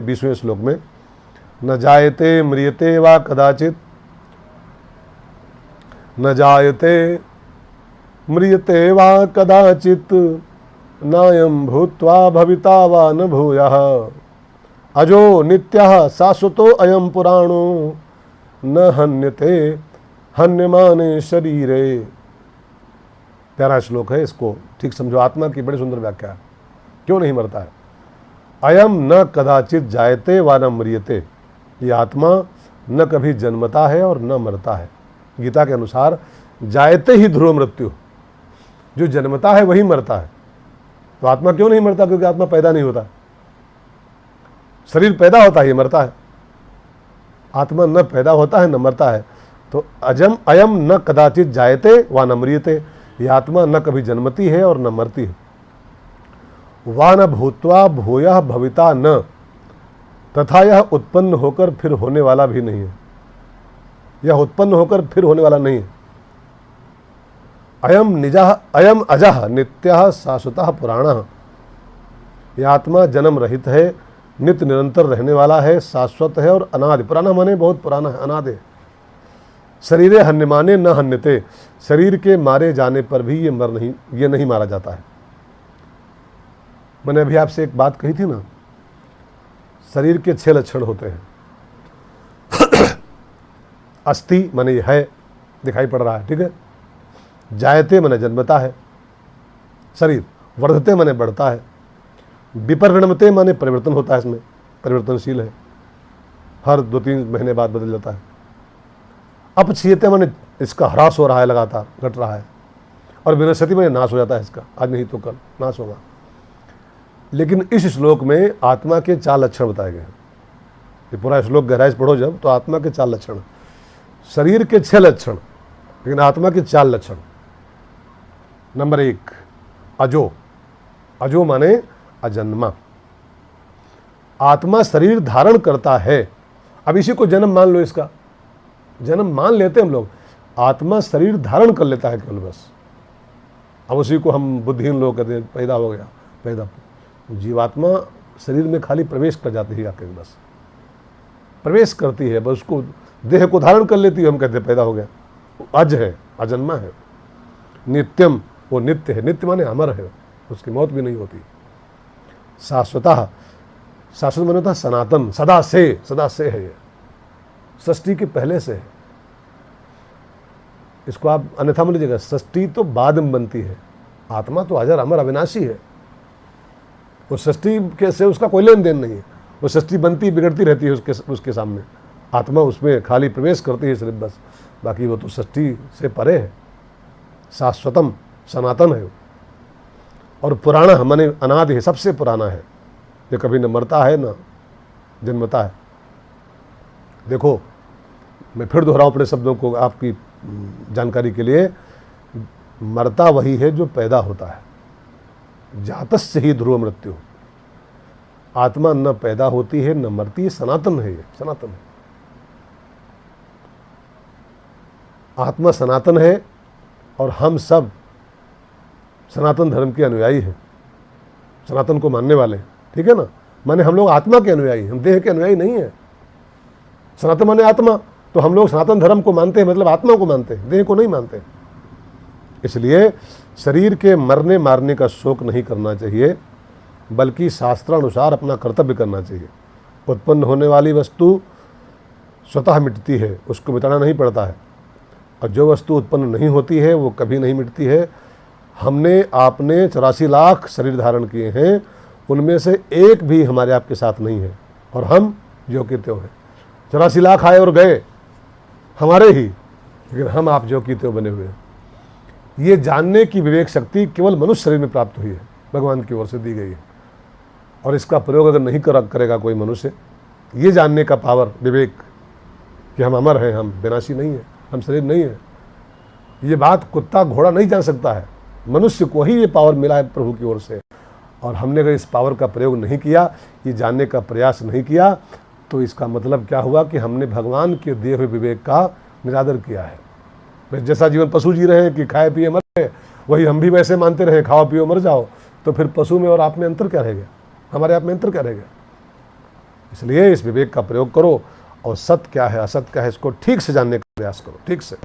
20वें श्लोक में, न जायते म्रियते वा कदाचित, न जायते म्रियते वा कदाचित, नायं भूत्वा भविता वा न भूयः, अजो नित्यः शाश्वतो अयं पुराणो, न हन्यते हन्यमाने शरीरे। प्यारा श्लोक है, इसको ठीक समझो। आत्मा की बड़ी सुंदर व्याख्या है, क्यों नहीं मरता है। अयम न कदाचित जायते व न म्रियते, ये आत्मा न कभी जन्मता है और न मरता है। गीता के अनुसार जायते ही ध्रुव मृत्यु, जो जन्मता है वही मरता है। तो आत्मा क्यों नहीं मरता? क्योंकि आत्मा पैदा नहीं होता। शरीर पैदा होता है, ये मरता है। आत्मा न पैदा होता है न मरता है। तो अयम न कदाचित जायते व न म्रियते, ये आत्मा न कभी जन्मती है और न मरती है। वा न भूत्वा भूयः भविता न, तथा यह उत्पन्न होकर फिर होने वाला भी नहीं है। यह उत्पन्न होकर फिर होने वाला नहीं है। अयम अजः नित्यः शाश्वतः पुराणः, यह आत्मा जन्म रहित है, नित्य निरंतर रहने वाला है, शाश्वत है और अनादि। पुराना माने बहुत पुराना है, अनादि। शरीरे हन्यमाने न हन्यते, शरीर के मारे जाने पर भी ये नहीं मारा जाता है। मैंने अभी आपसे एक बात कही थी ना, शरीर के 6 लक्षण होते हैं। अस्ति माने ये है, दिखाई पड़ रहा है, ठीक है। जायते माने जन्मता है शरीर, वर्धते माने बढ़ता है, विपरिणमते माने परिवर्तन होता है, इसमें परिवर्तनशील है, हर 2-3 महीने बाद बदल जाता है। अपक्षीयते माने इसका ह्रास हो रहा है, लगातार घट रहा है। और विनश्यति माने नाश हो जाता है इसका, आज नहीं तो कल नाश होगा। लेकिन इस श्लोक में आत्मा के 4 लक्षण बताए गए हैं। ये पूरा श्लोक गहराई से पढ़ो जब, तो आत्मा के 4 लक्षण, शरीर के 6 लक्षण, लेकिन आत्मा के 4 लक्षण। नंबर 1 अजो, अजो माने अजन्मा। आत्मा शरीर धारण करता है। अब इसी को जन्म मान लो, इसका जन्म मान लेते हम लोग। आत्मा शरीर धारण कर लेता है केवल, बस। अब उसी को हम बुद्धिहीन लोग कहते हैं, पैदा हो गया, पैदा। जीवात्मा शरीर में खाली प्रवेश कर जाती है, आके बस प्रवेश करती है, बस उसको देह को धारण कर लेती है, हम कहते हैं पैदा हो गया। अज है, अजन्मा है। नित्यम, वो नित्य है, नित्य माने अमर है, उसकी मौत भी नहीं होती। शाश्वतः, शाश्वत माने होता सनातन, सदा से है ये, सृष्टि के पहले से है। इसको आप अन्यथा मान लीजिएगा, सृष्टि तो बाद में बनती है, आत्मा तो अजर अमर अविनाशी है। वो सृष्टि के से उसका कोई लेन देन नहीं है। वो सृष्टि बनती बिगड़ती रहती है उसके सामने, आत्मा उसमें खाली प्रवेश करती है सिर्फ, बस। बाकी वो तो सृष्टि से परे है, शाश्वतम, सनातन है। और पुराना माने अनादि है, सबसे पुराना है। ये कभी न मरता है न जन्मता है। देखो, मैं फिर दोहराऊं अपने शब्दों को आपकी जानकारी के लिए। मरता वही है जो पैदा होता है। जातस्य ही ध्रुव मृत्यु। आत्मा न पैदा होती है न मरती है, सनातन है ये, सनातन है। आत्मा सनातन है और हम सब सनातन धर्म के अनुयायी हैं, सनातन को मानने वाले हैं, ठीक है ना। माने हम लोग आत्मा के अनुयायी, हम देह के अनुयायी नहीं है। सनातन माने आत्मा, तो हम लोग सनातन धर्म को मानते हैं, मतलब आत्मा को मानते हैं, देह को नहीं मानते। इसलिए शरीर के मरने मारने का शोक नहीं करना चाहिए, बल्कि शास्त्रानुसार अपना कर्तव्य करना चाहिए। उत्पन्न होने वाली वस्तु स्वतः मिटती है, उसको मिटाना नहीं पड़ता है। और जो वस्तु उत्पन्न नहीं होती है वो कभी नहीं मिटती है। हमने आपने 84 लाख शरीर धारण किए हैं, उनमें से एक भी हमारे आपके साथ नहीं है, और हम जो कि त्यों हैं। 84 लाख आए और गए हमारे ही, लेकिन हम आप जो कि त्यों बने हुए हैं। ये जानने की विवेक शक्ति केवल मनुष्य शरीर में प्राप्त हुई है, भगवान की ओर से दी गई है। और इसका प्रयोग अगर नहीं करेगा कोई मनुष्य, ये जानने का पावर, विवेक कि हम अमर हैं, हम विनाशी नहीं हैं, हम शरीर नहीं है, ये बात कुत्ता घोड़ा नहीं जान सकता है। मनुष्य को ही ये पावर मिला है प्रभु की ओर से। और हमने अगर इस पावर का प्रयोग नहीं किया, ये जानने का प्रयास नहीं किया, तो इसका मतलब क्या हुआ कि हमने भगवान के दिए हुए विवेक का निरादर किया है। जैसा जीवन पशु जी रहे हैं कि खाए पिए मर रहे, वही हम भी वैसे मानते रहे, खाओ पियो मर जाओ, तो फिर पशु में और आप में अंतर क्या रहेगा? हमारे आप में अंतर क्या रहेगा? इसलिए इस विवेक का प्रयोग करो और सत्य क्या है असत्य क्या है इसको ठीक से जानने का प्रयास करो। ठीक से।